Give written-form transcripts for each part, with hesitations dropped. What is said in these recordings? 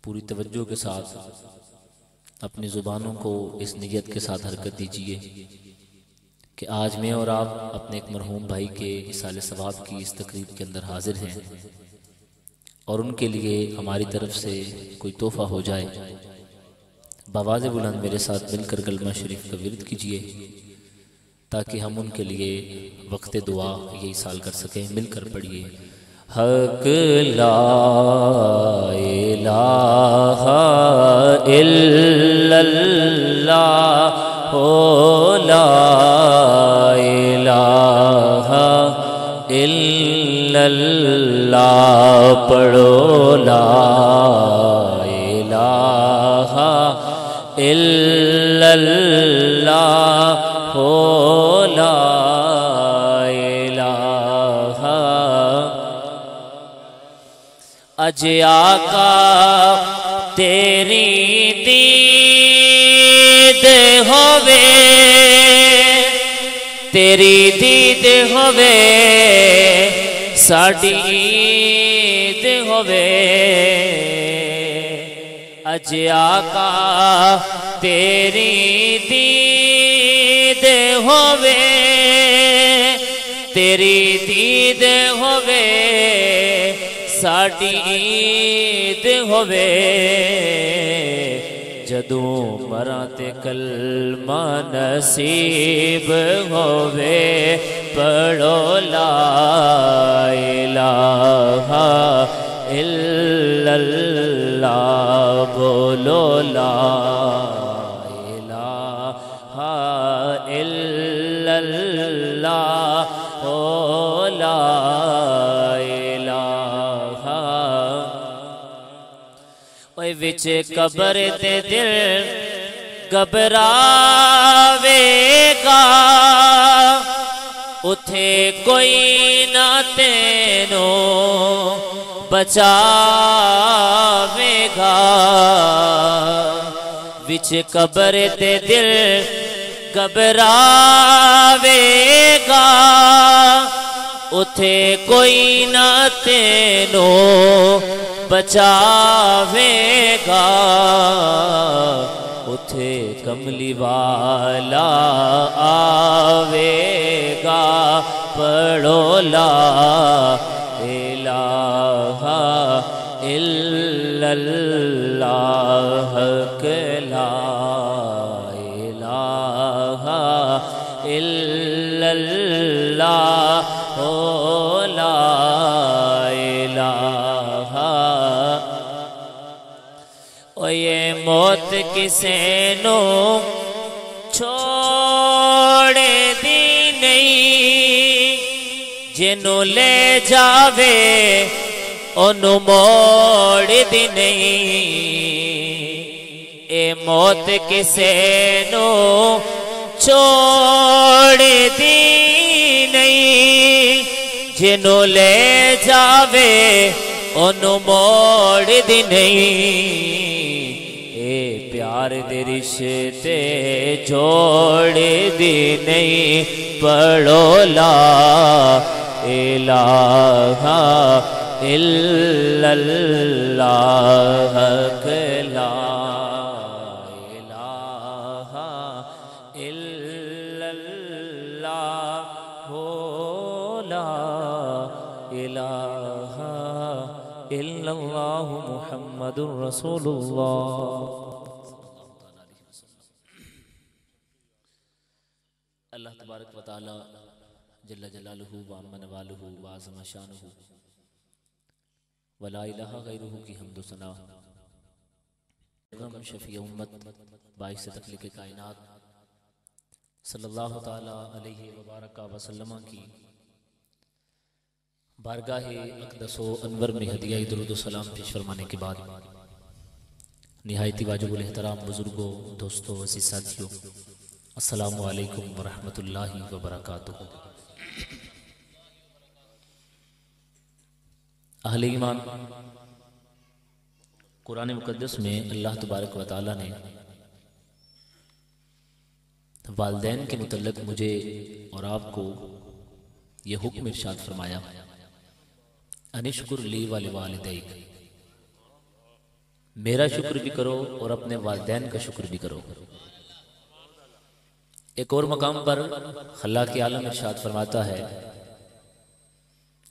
پوری توجہ کے ساتھ اپنی زبانوں کو اس نیت کے ساتھ حرکت دیجئے کہ آج میں اور آپ اپنے ایک مرحوم بھائی کے اصالِ ثواب کی اس تقریب کے اندر حاضر ہیں اور ان کے لیے ہماری طرف سے کوئی تحفہ ہو جائے۔ بآواز بلند میرے ساتھ مل کر کلمہ شریف کا ورد کیجئے تاکہ ہم ان کے لیے وقت دعا یہ اصال کر سکیں۔ مل کر پڑھیے۔ حق لا الہ الا اللہ لا الہ الا اللہ پڑھو لا الہ الا اللہ لا الہ اج آقا تیری دید ہووے تیری دید ہووے ساڈی عید ہووے اج آقا تیری دید ہووے تیری دید ہووے ساڈی عید ہووے جدوں مراں تے کلمہ نصیب ہووے پڑھو لا الہ الا اللہ بولو لا الہ الا اللہ لا وچ قبر تے دل گھبراوے گا اتھے کوئی نہ تینوں بچاوے گا وچ قبر تے دل گھبراوے گا اتھے کوئی نہ تینوں بچاوے گا اتھے کملی والا آوے گا پڑھو لا الہ الا اللہ حق لا الہ الا اللہ لا یہ موت کسے نو چھوڑے دی نہیں جنوں لے جاوے انہوں موڑ دی نہیں اے موت کسے نو چھوڑے دی نہیں جنوں لے جاوے انہوں موڑ دی نہیں پیار دے رشتے جوڑ دی نہیں پڑھو لا الہ الا اللہ حق لا الہ الا اللہ لا الہ الا اللہ محمد رسول اللہ۔ اللہ تبارک و تعالی جل جلالہ وعم نوالہ وعظم شانہ ولا الہ غیرہ کی حمد و ثنا شفیع امت باعث تخلیق کائنات صلی اللہ تعالی علیہ وبارک وسلم کی بارگاہ اقدس و انور میں ہدیہ درود و سلام پیش فرمانے کے بعد نہایت واجب الاحترام بزرگوں دوستوں عزیز ساتھیوں السلام علیکم ورحمۃ اللہ وبرکاتہ۔ اہل ایمان، قرآن مقدس میں اللہ تبارک و تعالی نے والدین کے متعلق مجھے اور آپ کو یہ حکم ارشاد فرمایا، انشکر لی ولوالدیک، میرا شکر بھی کرو اور اپنے والدین کا شکر بھی کرو۔ ایک اور مقام پر خلاق عالم ارشاد فرماتا ہے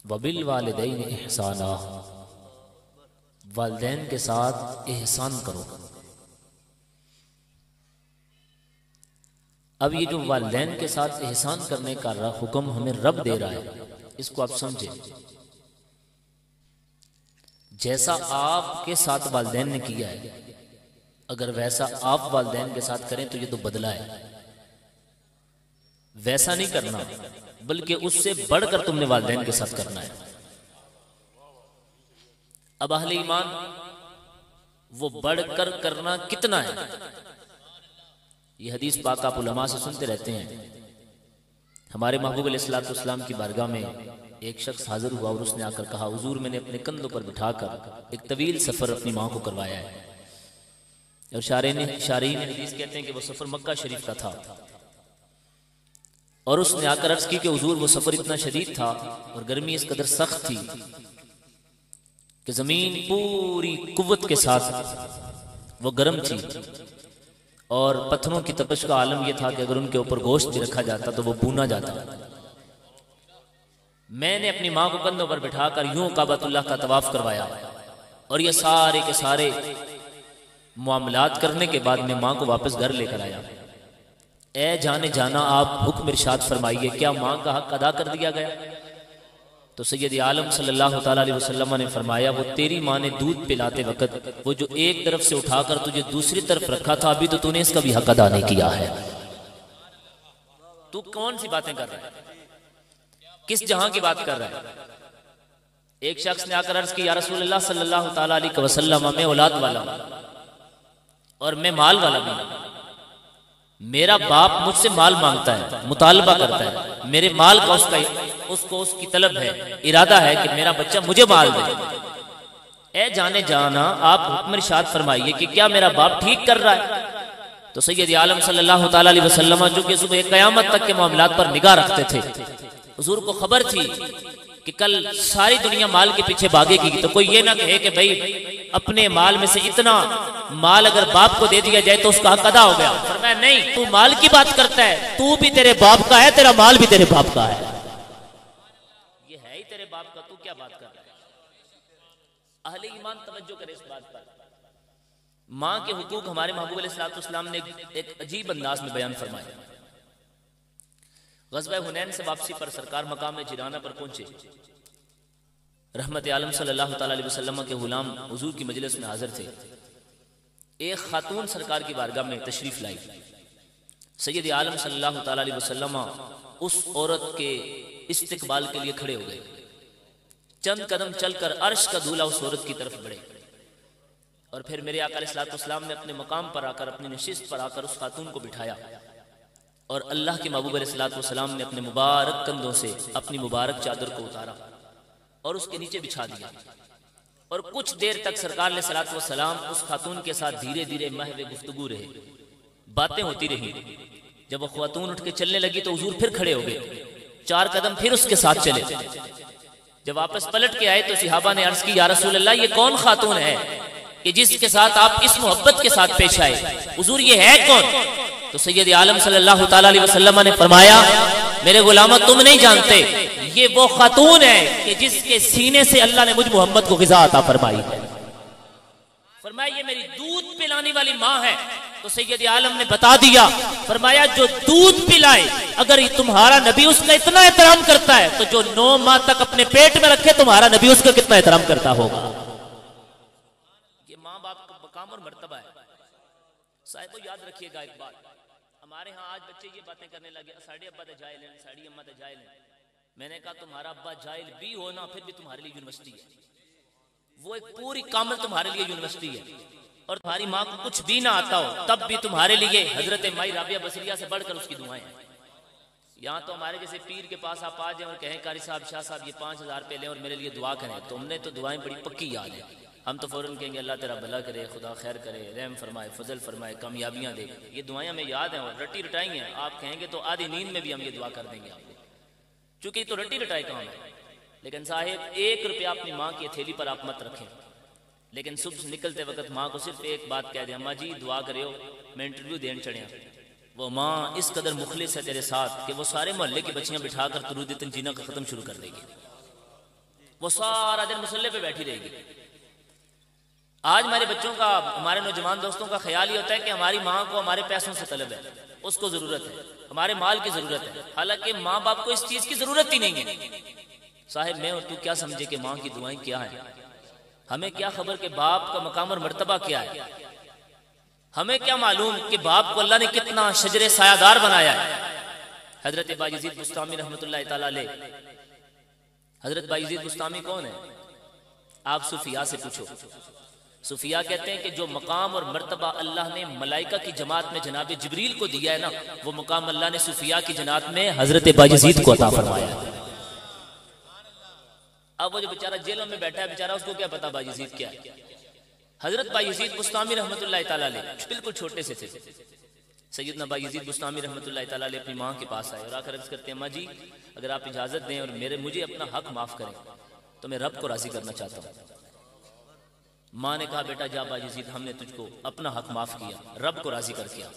وَبِالْوَالِدَيْنِ إِحْسَانًا، والدین کے ساتھ احسان کرو۔ اب یہ جو والدین کے ساتھ احسان کرنے کا حکم ہمیں رب دے رہا ہے، اس کو آپ سمجھیں۔ جیسا آپ کے ساتھ والدین نے کیا ہے، اگر ویسا آپ والدین کے ساتھ کریں تو یہ تو بدلہ ہے۔ ویسا نہیں کرنا بلکہ اس سے بڑھ کر تم نے والدین کے ساتھ کرنا ہے۔ اب اہل ایمان وہ بڑھ کر کرنا کتنا ہے؟ یہ حدیث پاک آپ علماء سے سنتے رہتے ہیں۔ ہمارے محبوب علیہ الصلوۃ والسلام کی بارگاہ میں ایک شخص حاضر ہوا اور اس نے آ کر کہا حضور میں نے اپنے کندھوں پر بٹھا کر ایک طویل سفر اپنی ماں کو کروایا ہے۔ اور شارحین حدیث کہتے ہیں کہ وہ سفر مکہ شریف کا تھا، اور اس نے آ کر عرض کی کہ حضور وہ سفر اتنا شدید تھا اور گرمی اس قدر سخت تھی کہ زمین پوری قوت کے ساتھ وہ گرم تھی، اور پتھروں کی تپش کا عالم یہ تھا کہ اگر ان کے اوپر گوشت بھی رکھا جاتا تو وہ بھونا جاتا۔ میں نے اپنی ماں کو کندھوں پر بٹھا کر یوں کعبۃ اللہ کا طواف کروایا، اور یہ سارے کے سارے معاملات کرنے کے بعد میں ماں کو واپس گھر لے کر آیا۔ اے جانے جانا آپ حکم ارشاد فرمائیے، کیا ماں کا حق ادا کر دیا گیا؟ تو سید عالم صلی اللہ تعالیٰ علیہ وسلم نے فرمایا وہ تیری ماں نے دودھ پلاتے وقت وہ جو ایک طرف سے اٹھا کر تجھے دوسری طرف رکھا تھا، ابھی تو نے اس کا بھی حق ادا نہیں کیا ہے۔ تو کون سی باتیں کر رہا ہے؟ کس جہاں کی بات کر رہا ہے؟ ایک شخص نے آ کر عرض کی یا رسول اللہ صلی اللہ تعالیٰ علیہ وسلم میں اولاد والا ہوں اور میں مال والا بھی ہوں، میرا باپ مجھ سے مال مانگتا ہے، مطالبہ کرتا ہے، میرے مال کا اس کی طلب ہے، ارادہ ہے کہ میرا بچہ مجھے مال دے۔ اے جانے جانا آپ حکم ارشاد فرمائیے کہ کیا میرا باپ ٹھیک کر رہا ہے؟ تو سید عالم صلی اللہ تعالیٰ علیہ وسلم جو کہ صبح قیامت تک کے معاملات پر نگاہ رکھتے تھے، حضور کو خبر تھی کہ کل ساری دنیا مال کے پیچھے بھاگے گی، تو کوئی یہ نہ کہے کہ بھائی اپنے مال میں سے اتنا مال اگر باپ کو دے دیا جائے تو اس کا حق ادا ہو گیا۔ فرمایا نہیں، تو مال کی بات کرتا ہے، تو بھی تیرے باپ کا ہے، تیرا مال بھی تیرے باپ کا ہے، یہ ہے ہی تیرے باپ کا، تو کیا بات کر رہا ہے؟ اہل ایمان توجہ کرے اس بات پر۔ ماں کے حقوق ہمارے محبوب علیہ الصلوۃ والسلام نے ایک عجیب انداز میں بیان فرمائے۔ غزوہ حنین سے واپسی پر سرکار مقام جیرانہ پر پہنچے، رحمت عالم صلی اللہ تعالیٰ علیہ وسلم کے غلام حضور کی مجلس میں حاضر تھے۔ ایک خاتون سرکار کی بارگاہ میں تشریف لائی۔ سید عالم صلی اللہ تعالیٰ علیہ وسلم اس عورت کے استقبال کے لیے کھڑے ہو گئے، چند قدم چل کر عرش کا دھولا اس عورت کی طرف بڑھے، اور پھر میرے آقا علیہ الصلوۃ والسلام نے اپنے مقام پر آ کر، اپنی نشست پر آ کر اس خاتون کو بٹھایا، اور اللہ کے محبوب علیہ الصلوۃ والسلام نے اپنے مبارک کندھوں سے اپنی مبارک چادر کو اتارا اور اس کے نیچے بچھا دیا، اور کچھ دیر تک سرکار علیہ الصلوۃ والسلام اس خاتون کے ساتھ دھیرے دھیرے محو گفتگو رہے، باتیں ہوتی رہی۔ جب وہ خاتون اٹھ کے چلنے لگی تو حضور پھر کھڑے ہو گئے، 4 قدم پھر اس کے ساتھ چلے۔ جب واپس پلٹ کے آئے تو صحابہ نے عرض کی یا رسول اللہ یہ کون خاتون ہے کہ جس کے ساتھ آپ اس محبت کے ساتھ پیش آئے؟ حضور یہ ہے کون؟ تو سید عالم صلی اللہ تعالیٰ علیہ وسلم نے فرمایا میرے غلاموں تم نہیں جانتے، یہ وہ خاتون ہے کہ جس کے سینے سے اللہ نے مجھ محمد کو غذا عطا فرمائی ہے۔ فرمایا یہ میری دودھ پلانے والی ماں ہے۔ تو سید عالم نے بتا دیا، فرمایا جو دودھ پلائے اگر تمہارا نبی اس کا اتنا احترام کرتا ہے تو جو 9 ماہ تک اپنے پیٹ میں رکھے تمہارا نبی اس کا کتنا احترام کرتا ہوگا۔ یہ ماں باپ کا مقام اور مرتبہ ہے۔ صاحبو یاد رکھیے گا ایک بات، ہمارے ہاں آج بچے یہ باتیں کرنے لگے ساڑی ابا تے جائل ہیں، ساڑی اماں تے جائل ہیں۔ میں نے کہا تمہارا ابا جائل بھی ہونا پھر بھی تمہارے لیے یونیورسٹی ہے، وہ ایک پوری کامل تمہارے لیے یونیورسٹی ہے، اور تمہاری ماں کو کچھ بھی نہ آتا ہو تب بھی تمہارے لیے حضرت مائی رابعہ بصریہ سے بڑھ کر اس کی دعائیں ہیں۔ یہاں تو ہمارے جیسے پیر کے پاس آپ آ جائیں اور کہیں قاری صاحب شاہ صاحب یہ 5000 روپے لیں اور میرے لیے دعا کریں، تو ہم نے تو دعائیں بڑی پکی یاد ہیں، ہم تو فوراً کہیں گے اللہ تیرا بھلا کرے، خدا خیر کرے، رحم فرمائے، فضل فرمائے، کامیابیاں دے۔ یہ دعائیں ہمیں یاد ہیں اور رٹی رٹائی ہیں، آپ کہیں گے تو آدھی نیند میں بھی ہم یہ دعا کر دیں گے آپ کو، چونکہ یہ تو رٹی رٹائی کام ہے۔ لیکن صاحب 1 روپیہ اپنی ماں کی ہتھیلی پر آپ مت رکھیں، لیکن صبح نکلتے وقت ماں کو صرف ایک بات کہہ دیں، اماں جی دعا کریو میں انٹرویو دین چڑھیا۔ وہ ماں اس قدر مخلص ہے تیرے ساتھ کہ وہ سارے محلے کی بچیاں بٹھا کر درود تنجینہ کا ختم شروع کر دے گی، وہ سارا دن مصلی پہ بیٹھی رہے گی۔ آج ہمارے بچوں کا، ہمارے نوجوان دوستوں کا خیال یہ ہوتا ہے کہ ہماری ماں کو ہمارے پیسوں سے طلب ہے، اس کو ضرورت ہے، ہمارے مال کی ضرورت ہے، حالانکہ ماں باپ کو اس چیز کی ضرورت ہی نہیں ہے۔ صاحب میں اور تو کیا سمجھے کہ ماں کی دعائیں کیا ہیں؟ ہمیں کیا خبر کہ باپ کا مقام اور مرتبہ کیا ہے؟ ہمیں کیا معلوم کہ باپ کو اللہ نے کتنا شجر سایہ دار بنایا ہے؟ حضرت بایزید بسطامی رحمۃ اللہ تعالی علیہ، حضرت بایزید بسطامی کون ہے؟ آپ صوفیاء سے پوچھو۔ صوفیاء کہتے ہیں کہ جو مقام اور مرتبہ اللہ نے ملائکہ کی جماعت میں جناب جبریل کو دیا ہے نا، وہ مقام اللہ نے صوفیاء کی جماعت میں حضرت بایزید کو عطا فرمایا ہے۔ اب وہ جو بیچارہ جیلوں میں بیٹھا ہے بیچارہ، اس کو کیا پتا بایزید کیا ہے؟ حضرت بایزید بسطامی رحمۃ اللہ تعالی علیہ بالکل چھوٹے سے تھے۔ سیدنا بایزید بسطامی رحمۃ اللہ تعالی علیہ اپنی ماں کے پاس آئے اور آ کر عرض کرتے ہیں، ماں جی اگر آپ اجازت دیں اور مجھے اپنا حق معاف کریں تو میں رب کو راضی کرنا چاہتا ہوں۔ ماں نے کہا بیٹا جا بایزید، ہم نے تجھ کو اپنا حق معاف کیا، رب کو راضی کر کیا۔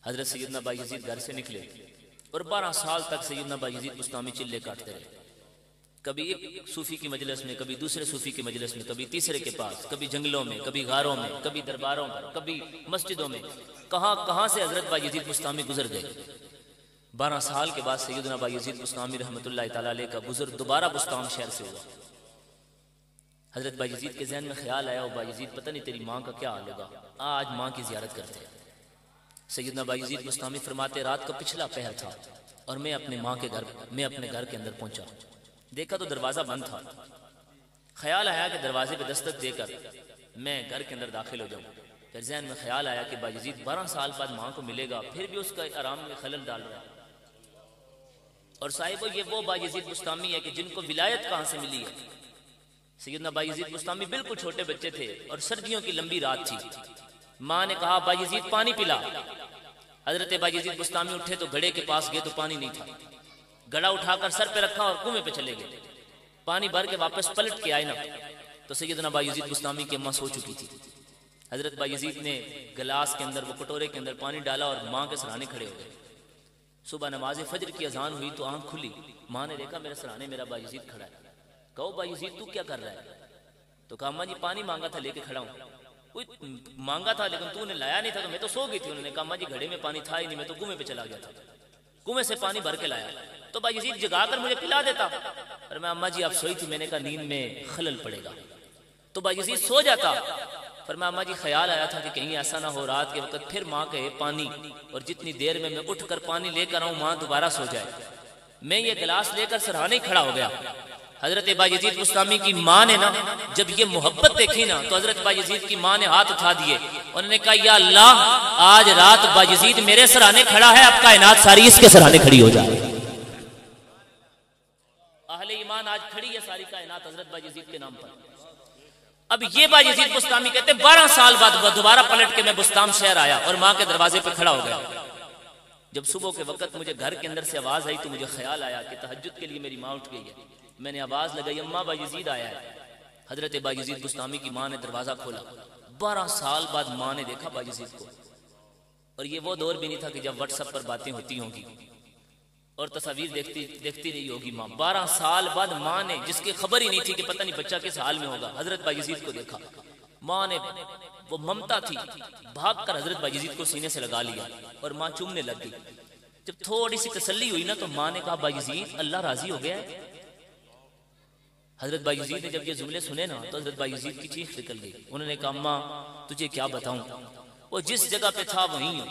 حضرت سیدنا بایزید گھر سے نکلے اور 12 سال تک سیدنا بایزید بسطامی چلے کاٹتے رہے، کبھی ایک صوفی کی مجلس میں، کبھی دوسرے صوفی کی مجلس میں، کبھی تیسرے کے پاس، کبھی جنگلوں میں، کبھی غاروں میں، کبھی درباروں پر، کبھی مسجدوں میں، کہاں سے حضرت بایزید بسطامی گزر گئے۔ 12 سال کے بعد سیدنا بایزید بسطامی رحمۃ اللہ تعالی علیہ کا گزر دوبارہ بسطام شہر سے ہوا۔ حضرت بایزید کے ذہن میں خیال آیا، او بایزید پتہ نہیں تیری ماں کا کیا حال ہوگا، آج ماں کی زیارت کرتے ہیں۔ سیدنا بایزید بسطامی فرماتے رات کا پچھلا پہر تھا اور میں اپنے گھر کے اندر پہنچا، دیکھا تو دروازہ بند تھا۔ خیال آیا کہ دروازے پہ دستک دے کر میں گھر کے اندر داخل ہو جاؤں۔ پھر ذہن میں خیال آیا کہ بایزید 12 سال بعد ماں کو ملے گا، پھر بھی اس کا آرام میں خلل ڈال رہا ہے۔ اور صاحبو یہ وہ بایزید بسطامی ہے کہ جن کو ولایت کہاں سے ملی ہے۔ سیدنا بایزید بسطامی بالکل چھوٹے بچے تھے اور سردیوں کی لمبی رات تھی۔ ماں نے کہا بایزید پانی پلا۔ حضرت بایزید بسطامی اٹھے تو گھڑے کے پاس گئے تو پانی نہیں تھا، گھڑا اٹھا کر سر پہ رکھا اور کنویں پہ چلے گئے۔ پانی بھر کے واپس پلٹ کے آئے نا تو سیدنا بایزید بسطامی کی اماں سو چکی تھی۔ حضرت بایزید نے گلاس کے اندر، وہ کٹورے کے اندر پانی ڈالا اور ماں کے سرانے کھڑے ہو گئے۔ صبح نماز فجر کی اذان ہوئی تو آنکھ کھلی، ماں نے دیکھا میرے سرانے میرا بایزید کھڑا ہے۔ کہو بایزید تو کیا کر رہا ہے؟ تو کہا اماں جی پانی مانگا تھا لے کے کھڑا ہوں۔ کوئی مانگا تھا لیکن تو نے لایا نہیں تھا تو میں تو سو گئی تھی۔ انہوں نے کہا اماں جی گھڑے میں پانی تھا ہی نہیں، میں تو کنویں پہ چلا گیا تھا، کنویں سے پانی بھر کے لایا تو بایزید جگا کر مجھے پلا دیتا۔ اور میں اماں جی آپ سوئی تھی، میں نے کہا نیند میں خلل پڑے گا تو بایزید سو جاتا۔ فرمایا اماں جی خیال آیا تھا کہ کہیں ایسا نہ ہو رات کے وقت پھر ماں کہے پانی، اور جتنی دیر میں اٹھ کر پانی لے کر آؤں ماں دوبارہ سو جائے۔ میں یہ گلاس لے کر سرہانے کھڑا ہو گیا۔ حضرت بایزید بسطامی کی ماں نے نا جب یہ محبت دیکھی نا تو حضرت بایزید کی ماں نے ہاتھ اٹھا دیے، انہوں نے کہا یا اللہ آج رات بایزید میرے سرانے کھڑا ہے، اب کائنات ساری اس کے سرانے کھڑی ہو جائے۔ اہل ایمان آج کھڑی ہے ساری کائنات حضرت بایزید کے نام پر۔ اب یہ بایزید بسطامی کہتے ہیں 12 سال بعد دوبارہ پلٹ کے میں بسطام شہر آیا اور ماں کے دروازے پہ کھڑا ہو گیا۔ جب صبح کے وقت مجھے گھر کے اندر سے آواز آئی تو مجھے خیال آیا کہ تہجد کے لیے میری ماں اٹھ گئی ہے۔ میں نے آواز لگائی اماں بایزید آیا ہے۔ حضرت بایزید بسطامی کی ماں نے دروازہ کھولا۔ 12 سال بعد ماں نے دیکھا بایزید کو، اور یہ وہ دور بھی نہیں تھا کہ جب واٹس ایپ پر باتیں ہوتی ہوں گی اور تصاویر دیکھتی رہی ہوگی ماں۔ 12 سال بعد ماں نے، جس کی خبر ہی نہیں تھی کہ پتہ نہیں بچہ کس حال میں ہوگا، حضرت بایزید کو دیکھا۔ ماں نے، وہ ممتا تھی، بھاگ کر حضرت بایزید کو سینے سے لگا لیا اور ماں چومنے لگ گئی۔ جب تھوڑی سی تسلی ہوئی نا تو ماں نے کہا بایزید اللہ راضی ہو گیا ہے۔ حضرت بایزید نے جب یہ جملے سنے نا تو حضرت بایزید کی چیخ نکل گئی۔ انہوں نے کہا اماں تجھے کیا بتاؤں، وہ جس جگہ پہ تھا وہیں ہوں۔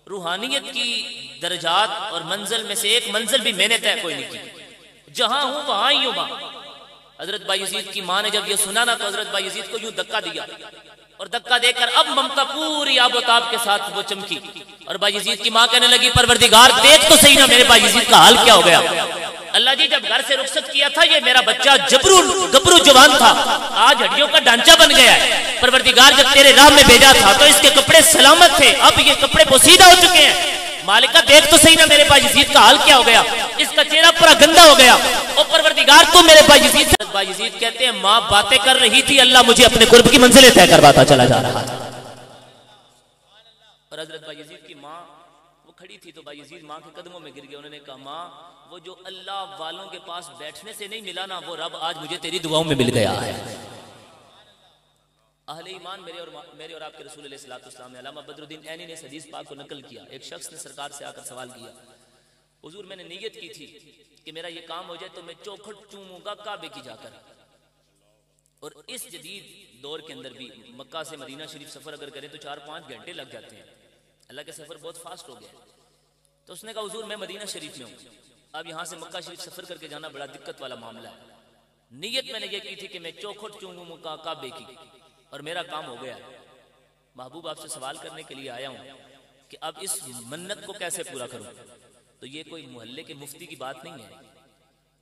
روحانیت کی درجات اور منزل میں سے ایک منزل بھی میں نے طے کوئی نہیں کی، جہاں ہوں وہاں ہی ہوں ماں۔ حضرت بایزید کی ماں نے جب یہ سنا نا تو حضرت بایزید کو یوں دھکا دیا، اور دھکا دے کر اب ممتا پوری آب و تاب کے ساتھ وہ چمکی، اور بایزید کی ماں کہنے لگی پروردگار دیکھ تو صحیح نا میرے بایزید کا حال کیا ہو گیا۔ اللہ جی جب گھر سے رخصت کیا تھا یہ میرا بچہ گبرو جوان تھا، آج ہڈیوں کا ڈھانچہ بن گیا ہے۔ پروردگار جب تیرے راہ میں بھیجا تھا تو اس کے کپڑے سلامت تھے، اب یہ کپڑے پوسیدہ ہو چکے ہیں۔ مالکہ دیکھ تو صحیح نا میرے باجزید کا حال کیا ہو گیا، اس کا چہرہ پورا گندا ہو گیا، اور پروردگار تو میرے باجزید سے باجزید کہتے ہیں ماں باتیں کر رہی تھی، اللہ مجھے اپنے قرب کی منزلیں طے کرواتا چلا جا رہا تھا۔ اور حضرت باجزید کی ماں وہ کھڑی تھی تو باجزید ماں کے قدموں میں گر گئے، انہوں نے کہا ماں وہ جو اللہ والوں کے پاس بیٹھنے سے نہیں ملا نا، وہ رب آج مجھے تیری دعاؤں میں مل گیا ہے۔ اہل ایمان میرے اور آپ کے رسول علیہ السلام نے، علامہ بدر الدین عینی نے اس حدیث پاک کو نقل کیا، ایک شخص نے سرکار سے آ کر سوال کیا، حضور میں نے نیت کی تھی کہ میرا یہ کام ہو جائے تو میں چوکھٹ چوموں گا کعبے کی جا کر، اور اس جدید دور کے اندر بھی مکہ سے مدینہ شریف سفر اگر کریں تو 4-5 گھنٹے لگ جاتے ہیں، اللہ کے سفر بہت فاسٹ ہو گیا۔ تو اس نے کہا حضور میں مدینہ شریف میں ہوں، اب یہاں سے مکہ شریف سفر کر کے جانا بڑا دقت والا معاملہ ہے، نیت میں نے یہ کی تھی کہ میں چوکھٹ چوموں گا کعبے کی، اور میرا کام ہو گیا، محبوب آپ سے سوال کرنے کے لیے آیا ہوں کہ اب اس منت کو کیسے پورا کروں۔ تو یہ کوئی محلے کے مفتی کی بات نہیں ہے،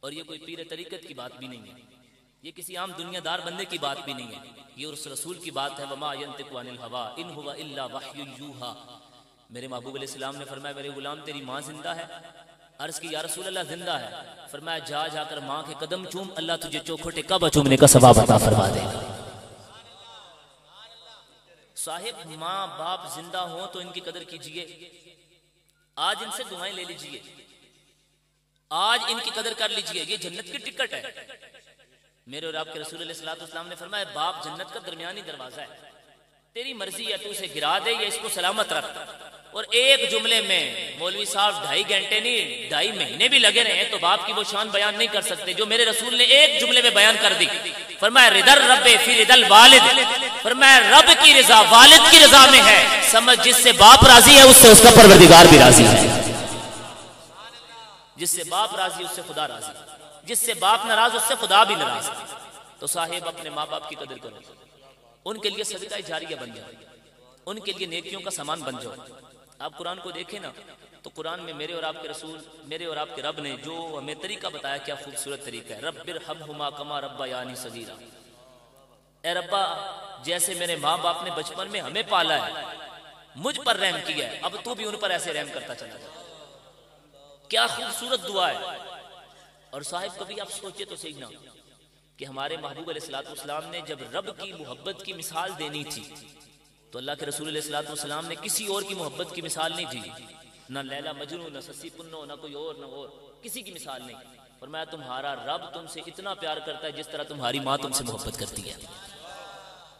اور یہ کوئی پیر طریقت کی بات بھی نہیں ہے، یہ کسی عام دنیا دار بندے کی بات بھی نہیں ہے، یہ اس رسول کی بات ہے، وما ينطق عن الهوى ان هو الا وحی یوحى۔ میرے محبوب علیہ السلام نے فرمایا میرے غلام تیری ماں زندہ ہے؟ عرض کی یا رسول اللہ زندہ ہے۔ فرمایا جا کر ماں کے قدم چوم، اللہ تجھے چوکھٹے کعبہ چومنے کا ثواب عطا فرما دے گا۔ صاحب ماں باپ زندہ ہوں تو ان کی قدر کیجئے، آج ان سے دعائیں لے لیجئے، آج ان کی قدر کر لیجئے، یہ جنت کی ٹکٹ ہے۔ میرے اور آپ کے رسول علیہ السلام نے فرمایا باپ جنت کا درمیانی دروازہ ہے، تیری مرضی ہے تو اسے گرا دے یا اس کو سلامت رکھ۔ اور ایک جملے میں مولوی صاحب 2.5 گھنٹے نہیں 2.5 مہینے بھی لگے رہے ہیں تو باپ کی وہ شان بیان نہیں کر سکتے جو میرے رسول نے ایک جملے میں بیان کر دی۔ فرمایا رضا الرب فی رضا الوالد، فرمایا رب کی رضا والد کی رضا میں ہے، سمجھ جس سے باپ راضی ہے اس سے اس کا پروردگار بھی راضی ہے، جس سے باپ راضی اس سے خدا راضی، جس سے باپ ناراض اس سے خدا بھی ناراض۔ تو صاحب اپنے ماں باپ کی قدر کرو، ان کے لیے صدقہ جاریہ بن جاؤ، ان کے لیے نیکیوں کا سامان بن جاؤ۔ آپ قرآن کو دیکھیں نا تو قرآن میں میرے اور آپ کے رسول، میرے اور آپ کے رب نے جو ہمیں طریقہ بتایا کیا خوبصورت طریقہ ہے، رب ارحمہما کما ربیانی صغیرا، اے ربا جیسے میرے ماں باپ نے بچپن میں ہمیں پالا ہے، مجھ پر رحم کیا ہے، اب تو بھی ان پر ایسے رحم کرتا چلا جا۔ کیا خوبصورت دعا ہے۔ اور صاحب کبھی آپ سوچے تو صحیح نا کہ ہمارے محبوب علیہ السلام نے جب رب کی محبت کی مثال دینی تھی تو اللہ کے رسول علیہ السلام نے کسی اور کی محبت کی مثال نہیں دی، نہ لیلا مجنوں، نہ سسی پنو، نہ کوئی اور، نہ اور کسی کی مثال نہیں۔ فرمایا تمہارا رب تم سے اتنا پیار کرتا ہے جس طرح تمہاری ماں تم سے محبت کرتی ہے،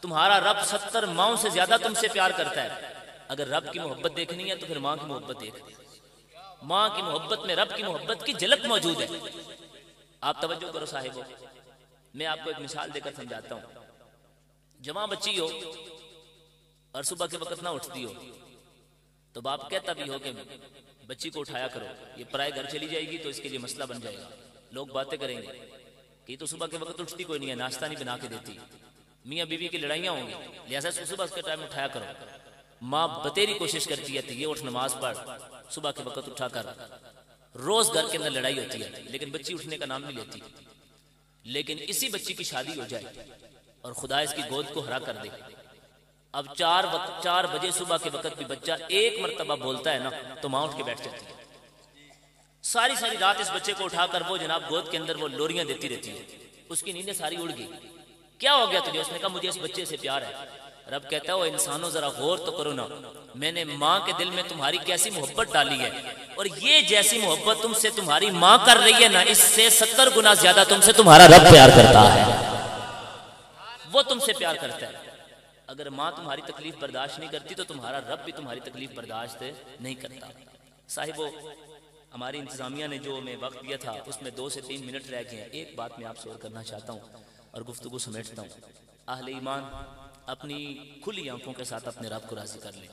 تمہارا رب 70 ماؤں سے زیادہ تم سے پیار کرتا ہے۔ اگر رب کی محبت دیکھنی ہے تو پھر ماں کی محبت دیکھ، ماں کی محبت میں رب کی محبت کی جھلک موجود ہے۔ آپ توجہ کرو صاحبو، میں آپ کو ایک مثال دے کر سمجھاتا ہوں۔ جوان بچی ہو اور صبح کے وقت نہ اٹھتی ہو تو باپ کہتا بھی ہو کہ بچی کو اٹھایا کرو، یہ پرائے گھر چلی جائے گی تو اس کے لیے مسئلہ بن جائے گا، لوگ باتیں کریں گے کہ یہ تو صبح کے وقت اٹھتی کوئی نہیں ہے، ناشتہ نہیں بنا کے دیتی، میاں بیوی کی لڑائیاں ہوں گی، لہذا صبح کے ٹائم اٹھایا کرو۔ ماں بتیری کوشش کرتی ہے یہ اٹھ نماز پڑھ، صبح کے وقت اٹھا کر، روز گھر کے اندر لڑائی ہوتی ہے لیکن بچی اٹھنے کا نام نہیں لیتی۔ لیکن اسی بچی کی شادی ہو جائے اور خدا اس کی گود کو ہرا کر دے، اب 4 بجے صبح کے وقت بھی بچہ ایک مرتبہ بولتا ہے نا تو ماں اٹھ کے بیٹھ جاتی ہے، ساری رات اس بچے کو اٹھا کر وہ جناب گود کے اندر وہ لوریاں دیتی رہتی ہے، اس کی نیندیں ساری اڑ گئی۔ کیا ہو گیا تجھے؟ اس نے کہا مجھے اس بچے سے پیار ہے۔ رب کہتا ہے وہ انسانوں ذرا غور تو کرو نا، میں نے ماں کے دل میں تمہاری کیسی محبت ڈالی ہے، اور یہ جیسی محبت تم سے تمہاری ماں کر رہی ہے نا، اس سے 70 گنا زیادہ تم سے تمہارا رب پیار کرتا ہے، وہ تم سے پیار کرتا ہے۔ اگر ماں تمہاری تکلیف برداشت نہیں کرتی تو تمہارا رب بھی تمہاری تکلیف برداشت نہیں کرتا۔ صاحبو ہماری انتظامیہ نے جو ہمیں وقت دیا تھا اس میں 2 سے 3 منٹ رہ گئے ہیں، ایک بات میں آپ سے اور کرنا چاہتا ہوں اور گفتگو سمیٹتا ہوں۔ اہل ایمان اپنی کھلی آنکھوں کے ساتھ اپنے رب کو راضی کر لیں۔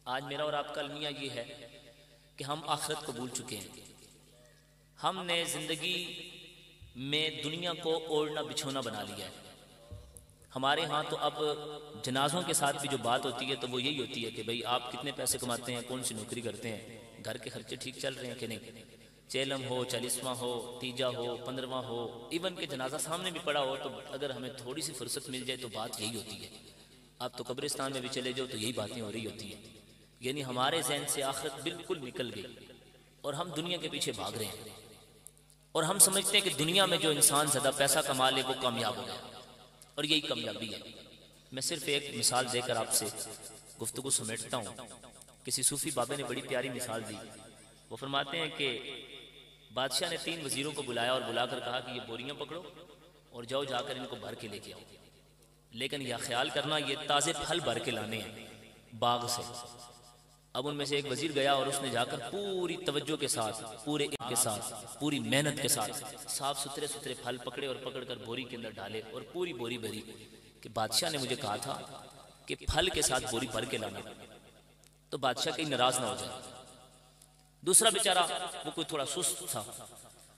آج میرا اور آپ کا المیہ یہ ہے کہ ہم آخرت کو بھول چکے ہیں، ہم نے زندگی میں دنیا کو اوڑھنا بچھونا بنا لیا ہے۔ ہمارے ہاں تو اب جنازوں کے ساتھ بھی جو بات ہوتی ہے تو وہ یہی ہوتی ہے کہ بھئی آپ کتنے پیسے کماتے ہیں، کون سی نوکری کرتے ہیں، گھر کے خرچے ٹھیک چل رہے ہیں کہ نہیں، چیلم ہو، 40واں ہو، تیجا ہو، 15واں ہو، ایون کہ جنازہ سامنے بھی پڑا ہو تو اگر ہمیں تھوڑی سی فرصت مل جائے تو بات یہی ہوتی ہے۔ آپ تو قبرستان میں بھی چلے جاؤ تو یہی باتیں ہو رہی ہوتی ہیں۔ یعنی ہمارے ذہن سے آخرت بالکل نکل گئی اور ہم دنیا کے پیچھے بھاگ رہے ہیں، اور ہم سمجھتے ہیں کہ دنیا میں جو انسان زیادہ پیسہ کما لے وہ کامیاب ہو گیا، اور یہی کامیابی ہے۔ میں صرف ایک مثال دے کر آپ سے گفتگو سمیٹتا ہوں۔ کسی صوفی بابے نے بڑی پیاری مثال دی۔ وہ فرماتے ہیں کہ بادشاہ نے 3 وزیروں کو بلایا اور بلا کر کہا کہ یہ بوریاں پکڑو اور جاؤ جا کر ان کو بھر کے لے کے آؤ، لیکن یہ خیال کرنا یہ تازے پھل بھر کے لانے ہیں باغ سے۔ اب ان میں سے ایک وزیر گیا اور اس نے جا کر پوری توجہ کے ساتھ، پورے علم کے ساتھ، پوری محنت کے ساتھ صاف ستھرے پھل پکڑے اور پکڑ کر بوری کے اندر ڈالے اور پوری بوری بھری کہ بادشاہ نے مجھے کہا تھا کہ پھل کے ساتھ بوری بھر کے لانا، تو بادشاہ کہیں ناراض نہ ہو جائے۔ دوسرا بیچارہ وہ کوئی تھوڑا سست تھا،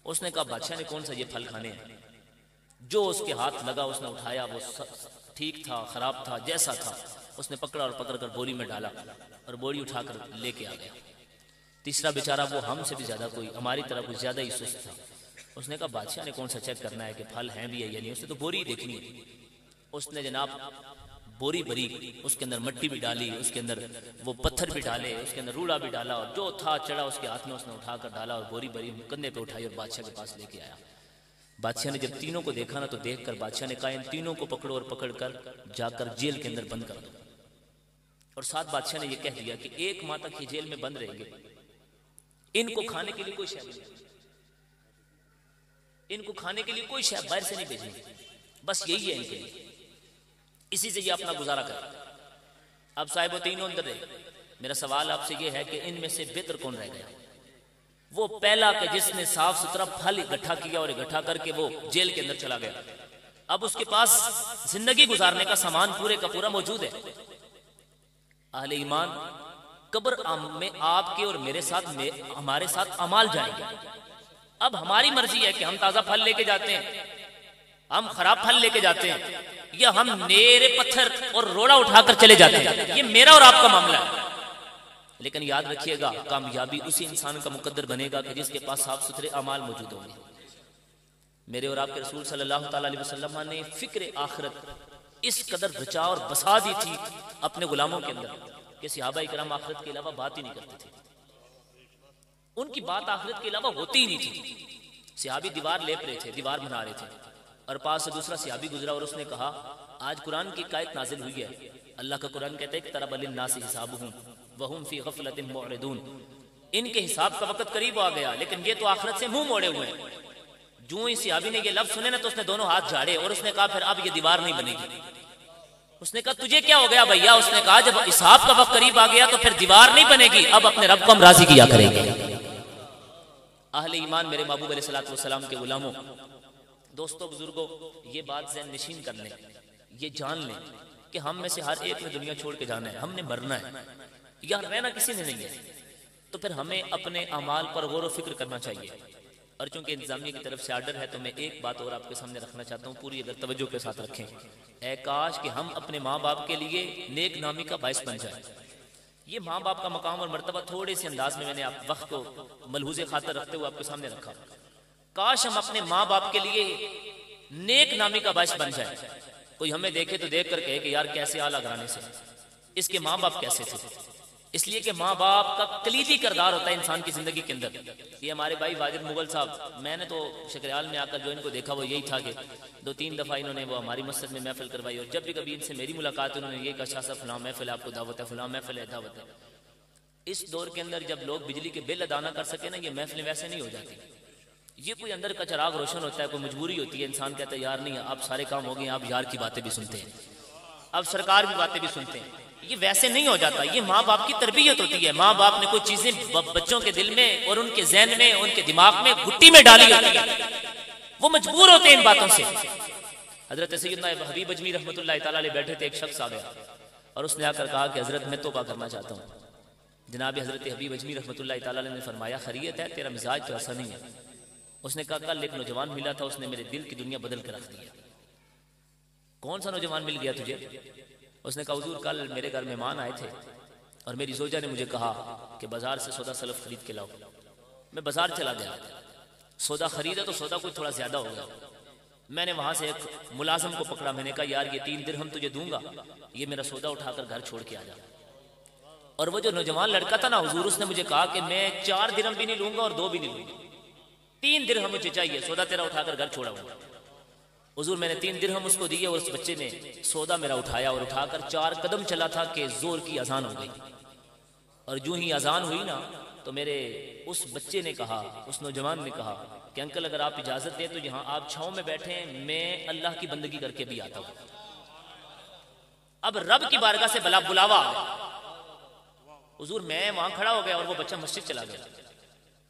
اس نے کہا بادشاہ نے کون سا یہ پھل کھانے ہیں؟ جو اس کے ہاتھ لگا اس نے اٹھایا، وہ ٹھیک تھا خراب تھا جیسا تھا، اس نے پکڑا اور پکڑ کر بوری میں ڈالا اور بوری اٹھا کر لے کے آ گیا۔ تیسرا بیچارہ وہ ہم سے بھی زیادہ کوئی ہماری طرح کوئی زیادہ ہی سست تھا، اس نے کہا بادشاہ نے کون سا چیک کرنا ہے کہ پھل ہیں بھی ہے یا نہیں، اس نے تو بوری دیکھنی ہے۔ اس نے جناب بوری بھری، اس کے اندر مٹی بھی ڈالی، اس کے اندر وہ پتھر بھی ڈالے، اس کے اندر روڑا بھی ڈالا، اور جو تھا چڑھا اس کے ہاتھ میں اس نے اٹھا کر ڈالا اور بوری بھری کندھے پہ اٹھائی اور بادشاہ کے پاس لے کے آیا۔ بادشاہ نے جب تینوں کو دیکھا نا تو دیکھ کر بادشاہ نے کہا ان تینوں کو پکڑو اور پکڑ کر جا کر جیل کے اندر بند کر دو، اور ساتھ بادشاہ نے یہ کہہ دیا کہ 1 ماہ تک یہ جیل میں بند رہیں گے، ان کو کھانے کے لیے کوئی شے نہیں، ان کو کھانے کے لیے کوئی شے باہر سے نہیں بھیجیں گے، بس یہی ہے ان کے لیے، اسی سے یہ اپنا گزارا کرے۔ اب صاحب وہ تینوں اندر رہے۔ میرا سوال آپ سے یہ ہے کہ ان میں سے بہتر کون رہ گیا؟ وہ پہلا کہ جس نے صاف ستھرا پھل اکٹھا کیا اور اکٹھا کر کے وہ جیل کے اندر چلا گیا، اب اس کے پاس زندگی گزارنے کا سامان پورے کا پورا موجود ہے۔ اہل ایمان قبر میں آپ کے اور میرے ساتھ ہمارے ساتھ اعمال جائیں گے۔ اب ہماری مرضی ہے کہ ہم تازہ پھل لے کے جاتے ہیں، ہم خراب پھل لے کے جاتے ہیں، یا ہم نیرے پتھر اور روڑا اٹھا کر چلے جاتے ہیں۔ یہ میرا اور آپ کا معاملہ ہے، لیکن یاد رکھیے گا کامیابی اسی انسان کا مقدر بنے گا کہ جس کے پاس صاف ستھرے اعمال موجود ہوں گے۔ میرے اور آپ کے رسول صلی اللہ تعالی علیہ وسلم نے فکر آخرت اس قدر رچا اور بسا دی تھی اپنے غلاموں کے اندر کہ صحابہ کرام آخرت کے علاوہ بات ہی نہیں کرتے تھے، ان کی بات آخرت کے علاوہ ہوتی ہی نہیں تھی۔ صحابی دیوار لیپ رہے تھے، دیوار بنا رہے تھے، اور پاس سے دوسرا صحابی گزرا اور اس نے کہا آج قرآن کی آیت نازل ہوئی ہے، اللہ کا قرآن کہتا ہے کہ اقترب للناس حسابهم وهم فی غفلۃ معرضون، ان کے حساب کا وقت قریب آ گیا لیکن یہ تو آخرت سے منہ موڑے ہوئے ہیں۔ جو ہی صحابی نے یہ لفظ سنے نا تو اس نے دونوں ہاتھ جھاڑے اور اس نے کہا پھر اب یہ دیوار نہیں بنے گی۔ اس نے کہا تجھے کیا ہو گیا بھیا؟ اس نے کہا جب حساب کا وقت قریب آ گیا تو پھر دیوار نہیں بنے گی، اب اپنے رب کو ہم راضی کیا کریں گے۔ اہل ایمان میرے محبوب علیہ الصلوۃ والسلام کے غلاموں، دوستوں بزرگوں، یہ بات ذہن نشین کر لیں، یہ جان لیں کہ ہم میں سے ہر ایک نے دنیا چھوڑ کے جانا ہے، ہم نے مرنا ہے، یا رہنا کسی نے نہیں ہے۔ تو پھر ہمیں اپنے اعمال پر غور و فکر کرنا چاہیے، اور چونکہ انتظامیہ کی طرف سے آرڈر ہے تو میں ایک بات اور آپ کے سامنے رکھنا چاہتا ہوں، پوری اگر توجہ کے ساتھ رکھیں۔ اے کاش کہ ہم اپنے ماں باپ کے لیے نیک نامی کا باعث بن جائیں۔ یہ ماں باپ کا مقام اور مرتبہ تھوڑے سے انداز میں نے آپ وقت کو ملحوظ خاطر رکھتے ہوئے آپ کے سامنے رکھا۔ کاش ہم اپنے ماں باپ کے لیے نیک نامی کا باعث بن جائے۔ کوئی ہمیں دیکھے تو دیکھ کر کہے کہ یار کیسے اعلیٰ گھرانے سے، اس کے ماں باپ کیسے تھے؟ اس لیے کہ ماں باپ کا کلیدی کردار ہوتا ہے انسان کی زندگی کے اندر۔ یہ ہمارے بھائی واجد مغل صاحب، میں نے تو شکریال میں آ کر جو ان کو دیکھا وہ یہی تھا کہ 2-3 دفعہ انہوں نے وہ ہماری مسجد میں محفل کروائی، اور جب بھی کبھی ان سے میری ملاقات انہوں نے یہ کہا شاہ صاحب فلاں محفل ہے، آپ کو دعوت ہے، فلاں محفل ہے، دعوت ہے۔ اس دور کے اندر جب لوگ بجلی کے بل ادا نہ کر سکے نا، یہ محفلیں ویسے نہیں ہو جاتی۔ یہ کوئی اندر کا چراغ روشن ہوتا ہے، کوئی مجبوری ہوتی ہے، انسان کہتا ہے یار نہیں اب سارے کام ہو گئے، آپ یار کی باتیں بھی سنتے ہیں، اب سرکار کی باتیں بھی سنتے ہیں۔ یہ ویسے نہیں ہو جاتا، یہ ماں باپ کی تربیت ہوتی ہے۔ ماں باپ نے کوئی چیزیں بچوں کے دل میں اور ان کے ذہن میں، ان کے دماغ میں گٹی میں ڈالی ہوتی ہے، وہ مجبور ہوتے ہیں ان باتوں سے۔ حضرت سیدنا حبیب اجمی رحمۃ اللہ تعالی علیہ بیٹھے تھے، ایک شخص آ گیا اور اس نے آ کر کہا کہ حضرت میں توبہ کرنا چاہتا ہوں۔ جناب حضرت حبیب اجمی رحمۃ اللہ تعالی علیہ نے فرمایا خیریت ہے، تیرا مزاج تو ایسا نہیں ہے۔ اس نے کہا کل ایک نوجوان ملا تھا، اس نے میرے دل کی دنیا بدل کے رکھ دیا۔ کون سا نوجوان مل گیا تجھے؟ اس نے کہا حضور کل میرے گھر مہمان آئے تھے اور میری زوجہ نے مجھے کہا کہ بازار سے سودا سلف خرید کے لاؤ۔ میں بازار چلا گیا، سودا خریدا تو سودا کوئی تھوڑا زیادہ ہو گیا۔ میں نے وہاں سے ایک ملازم کو پکڑا، میں نے کہا یار یہ 3 درہم تجھے دوں گا، یہ میرا سودا اٹھا کر گھر چھوڑ کے آ جا۔ اور وہ جو نوجوان لڑکا تھا نا حضور، اس نے مجھے کہا کہ میں 4 درہم بھی نہیں لوں گا اور 2 بھی نہیں لوں گا، 3 درہم مجھے چاہیے، سودا تیرا اٹھا کر گھر چھوڑا ہوں۔ حضور میں نے 3 درہم اس کو دیے اور اس بچے نے سودا میرا اٹھایا اور اٹھا کر 4 قدم چلا تھا کہ زور کی اذان ہو گئی، اور جو ہی اذان ہوئی نا تو میرے اس بچے نے کہا، اس نوجوان نے کہا کہ انکل اگر آپ اجازت دیں تو یہاں آپ چھاؤں میں بیٹھیں، میں اللہ کی بندگی کر کے بھی آتا ہوں۔ اب رب کی بارگاہ سے بلاوا آ گیا۔ حضور میں وہاں کھڑا ہو گیا اور وہ بچہ مسجد چلا گیا۔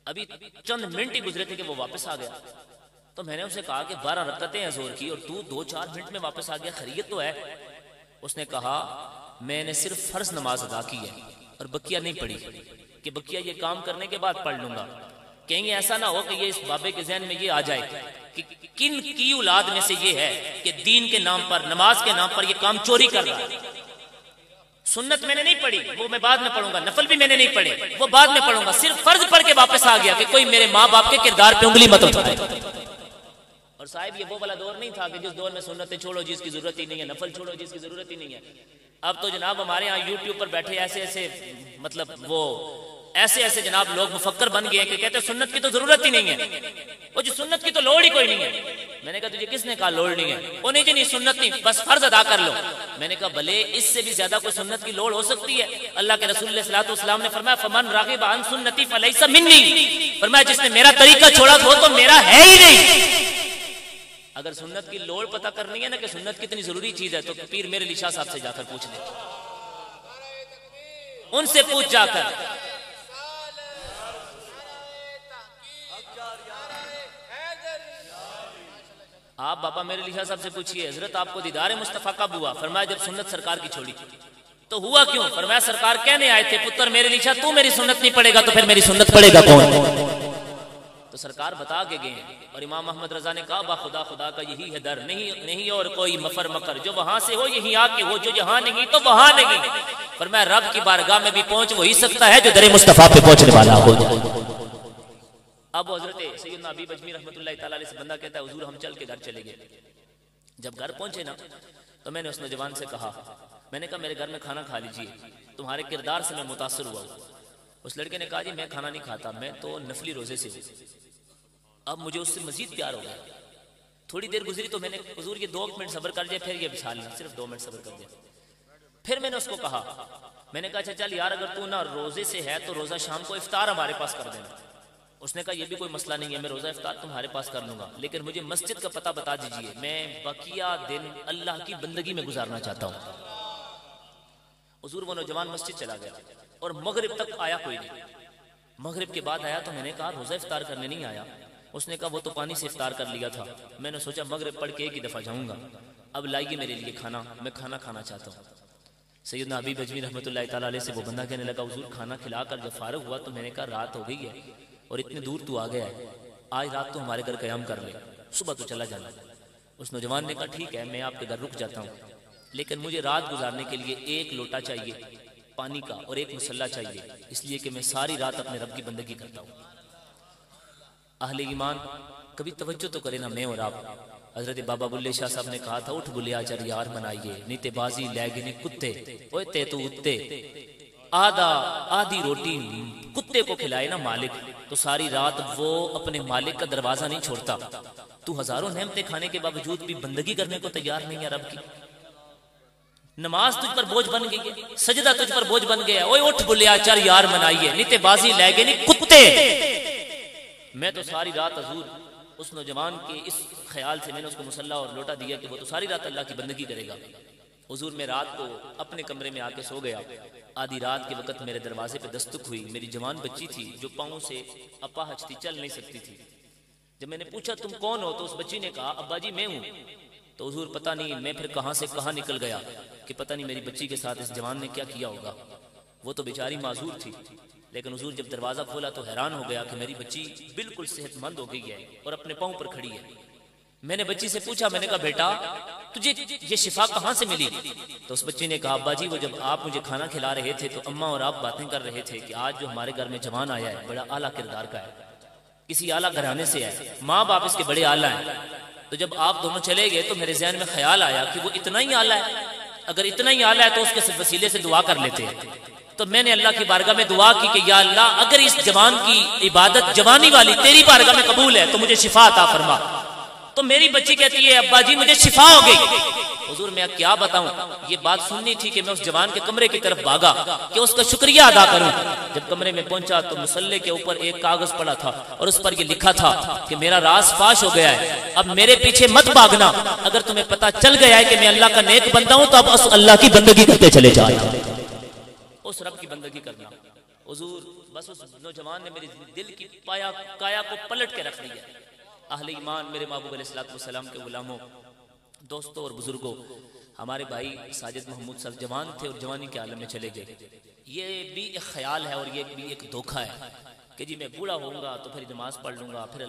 ابھی چند منٹ ہی گزرے تھے کہ وہ واپس آ گیا، تو میں نے اسے کہا کہ 12 رکعتیں ہیں زور کی اور تو 2-4 منٹ میں واپس آ گیا، خیریت تو ہے؟ اس نے کہا میں نے صرف فرض نماز ادا کی ہے اور بقیہ نہیں پڑھی، کہ بقیہ یہ کام کرنے کے بعد پڑھ لوں گا۔ کہیں گے ایسا نہ ہو کہ یہ اس بابے کے ذہن میں یہ آ جائے کہ کن کی اولاد میں سے یہ ہے کہ دین کے نام پر، نماز کے نام پر یہ کام چوری کر رہا ہے۔ سنت میں نے نہیں پڑھی، وہ میں بعد میں پڑھوں گا، نفل بھی میں نے نہیں پڑھے، وہ بعد میں پڑھوں گا، صرف فرض پڑھ کے واپس آ گیا کہ کوئی میرے ماں باپ کے کردار پہ انگلی مت اٹھائے۔ اور صاحب یہ وہ والا دور نہیں تھا کہ جس دور میں سنتیں چھوڑو جس کی ضرورت ہی نہیں ہے، نفل چھوڑو جس کی ضرورت ہی نہیں ہے۔ اب تو جناب ہمارے ہاں یوٹیوب پر بیٹھے ایسے مطلب وہ ایسے جناب لوگ مفکر بن گئے کہ کہتے ہیں سنت کی تو ضرورت ہی نہیں ہے، وہ جو سنت کی تو لوڑ ہی کوئی نہیں ہے۔ میں نے کہا تجھے کس نے کہا لوڑ نہیں ہے؟ وہ نہیں جی نہیں سنت نہیں، بس فرض ادا کر لو۔ میں نے کہا بھلے اس سے بھی زیادہ کوئی سنت کی لوڑ ہو سکتی ہے؟ اللہ کے رسول علیہ الصلوۃ والسلام نے فرمایا فمن راغب عن سنتی فلیس منی، فرمایا جس نے میرا طریقہ چھوڑا وہ تو میرا ہے ہی نہیں۔ اگر سنت کی لوڑ پتہ کرنی ہے نا کہ سنت کتنی ضروری چیز ہے تو پیر میرے علی شاہ صاحب سے جا کر پوچھ لیں، ان سے پوچھ جا کر۔ آپ بابا میرے علی شاہ صاحب سے پوچھئے حضرت آپ کو دیدار مصطفیٰ کب ہوا؟ فرمایا جب سنت سرکار کی چھوڑی۔ تو ہوا کیوں؟ فرمایا سرکار کہنے آئے تھے پتر میرے علی شاہ تو میری سنت نہیں پڑھے گا تو پھر میری سنت پڑھے گا کون؟ تو سرکار بتا کے گئے، اور امام محمد رضا نے کہا با خدا خدا کا یہی ہے در، نہیں اور کوئی مفر مکر، جو وہاں سے ہو یہی آ کے ہو، جو یہاں نہیں تو وہاں نہیں۔ فرمایا رب کی بارگاہ میں بھی پہنچ وہی سکتا ہے جو در مصطفیٰ پہ پہنچنے والا ہو۔ اب حضرت سیدنا ابی بجمی رحمۃ اللہ تعالی علیہ سے بندہ کہتا ہے حضور ہم چل کے گھر چلے گئے۔ جب گھر پہنچے نا تو میں نے اس نوجوان سے کہا، میں نے کہا میرے گھر میں کھانا کھا لیجئے، تمہارے کردار سے میں متاثر ہوا ہوں۔ اس لڑکے نے کہا جی میں کھانا نہیں کھاتا، میں تو نفلی روزے سے ہوں۔ اب مجھے اس سے مزید پیار ہو گیا۔ تھوڑی دیر گزری تو میں نے حضور یہ 2 منٹ صبر کر جائے پھر یہ بچھا لینا، صرف 2 منٹ صبر کر دیا۔ پھر میں نے اس کو کہا، میں نے کہا اچھا چل یار اگر تو نہ روزے سے ہے تو روزہ شام کو افطار ہمارے پاس کر دینا۔ اس نے کہا یہ بھی کوئی مسئلہ نہیں ہے، میں روزہ افطار تمہارے پاس کر لوں گا، لیکن مجھے مسجد کا پتہ بتا دیجئے، میں بقیہ دن اللہ کی بندگی میں گزارنا چاہتا ہوں۔ حضور وہ نوجوان مسجد چلا گیا اور مغرب تک آیا کوئی نہیں۔ مغرب کے بعد آیا تو میں نے کہا روزہ افطار کرنے نہیں آیا؟ اس نے کہا وہ تو پانی سے افطار کر لیا تھا، میں نے سوچا مغرب پڑھ کے ایک ہی دفعہ جاؤں گا، اب لائیے میرے لیے کھانا، میں کھانا کھانا چاہتا ہوں۔ سیدنا ابی بجمی رحمۃ اللہ تعالیٰ علیہ سے وہ بندہ کہنے لگا حضور کھانا کھلا کر جب فارغ ہوا تو میں نے کہا رات ہو گئی ہے اور اتنے دور تو آ گیا ہے، آج رات تو ہمارے گھر قیام کر لے، صبح تو چلا جانا۔ اس نوجوان نے کہا ٹھیک ہے میں آپ کے گھر رک جاتا ہوں، لیکن مجھے رات گزارنے کے لیے 1 لوٹا چاہیے پانی کا اور 1 مصلی چاہیے، اس لیے کہ میں ساری رات اپنے رب کی بندگی کرتا ہوں۔ اہل ایمان کبھی توجہ تو کرے نا میں اور آپ۔ حضرت بابا بلے شاہ صاحب نے کہا تھا اٹھ بلیا چر یار منائیے، نیتے بازی لے گی نہیں کتے، اوے تے تو اتے آدھی روٹی کتے کو کھلائے نا مالک تو ساری رات وہ اپنے مالک کا دروازہ نہیں چھوڑتا، تو ہزاروں نعمتیں کھانے کے باوجود بھی بندگی کرنے کو تیار نہیں ہے رب کی۔ نماز تجھ پر بوجھ بن گئی ہے، سجدہ تجھ پر بوجھ بن گیا، اوے اٹھ بلیا چر یار منائیے، نیتے بازی لے گی نہیں کتے۔ میں تو ساری رات حضور اس نوجوان کے اس خیال سے میں نے اس کو مصلی اور لوٹا دیا کہ وہ تو ساری رات اللہ کی بندگی کرے گا۔ حضور میں رات کو اپنے کمرے میں آ کے سو گیا۔ آدھی رات کے وقت میرے دروازے پہ دستک ہوئی، میری جوان بچی تھی جو پاؤں سے اپاہج تھی، چل نہیں سکتی تھی۔ جب میں نے پوچھا تم کون ہو تو اس بچی نے کہا ابا جی میں ہوں۔ تو حضور پتہ نہیں میں پھر کہاں سے کہاں نکل گیا کہ پتہ نہیں میری بچی کے ساتھ اس جوان نے کیا کیا ہوگا، وہ تو بیچاری معذور تھی۔ لیکن حضور جب دروازہ کھولا تو حیران ہو گیا کہ میری بچی بالکل صحت مند ہو گئی ہے اور اپنے پاؤں پر کھڑی ہے۔ میں نے بچی سے پوچھا، میں نے کہا بیٹا تجھے یہ شفا کہاں سے ملی؟ تو اس بچی نے کہا ابا جی وہ جب آپ مجھے کھانا کھلا رہے تھے تو اماں اور آپ باتیں کر رہے تھے کہ آج جو ہمارے گھر میں جوان آیا ہے بڑا اعلیٰ کردار کا ہے، کسی اعلیٰ گھرانے سے ہے، ماں باپ اس کے بڑے اعلیٰ ہیں۔ تو جب آپ دونوں چلے گئے تو میرے ذہن میں خیال آیا کہ وہ اتنا ہی اعلیٰ ہے، اگر اتنا ہی اعلیٰ ہے تو اس کے وسیلے سے دعا کر لیتے ہیں۔ تو میں نے اللہ کی بارگاہ میں دعا کی کہ یا اللہ اگر اس جوان کی عبادت جوانی والی تیری بارگاہ میں قبول ہے تو مجھے شفا عطا فرما. تو میری بچی کہتی ہے ابا جی مجھے شفا ہو گئی. حضور میں کیا بتاؤں, یہ بات سننی تھی کہ میں اس جوان کے کمرے کی طرف بھاگا کہ اس کا شکریہ ادا کروں. جب کمرے میں پہنچا تو مصلے کے اوپر ایک کاغذ پڑا تھا اور اس پر یہ لکھا تھا کہ میرا راز فاش ہو گیا ہے, اب میرے پیچھے مت بھاگنا, اگر تمہیں پتا چل گیا ہے کہ میں اللہ کا نیک بندہ ہوں تو اب اس اللہ کی بندگی کرتے چلے جائیں, اس رب کی بندگی کرنا. حضور بس اس نوجوان نے میری دل کی کایا کو پلٹ کے رکھ دیا. اہل ایمان, میرے محبوب علیہ الصلوۃ والسلام کے غلاموں, دوستوں اور بزرگوں, ہمارے بھائی ساجد محمود صاحب جوان تھے اور جوانی کے عالم میں چلے گئے. یہ بھی ایک خیال ہے اور یہ بھی ایک دھوکہ ہے کہ جی میں بوڑھا ہوں گا تو پھر نماز پڑھ لوں گا, پھر اللہ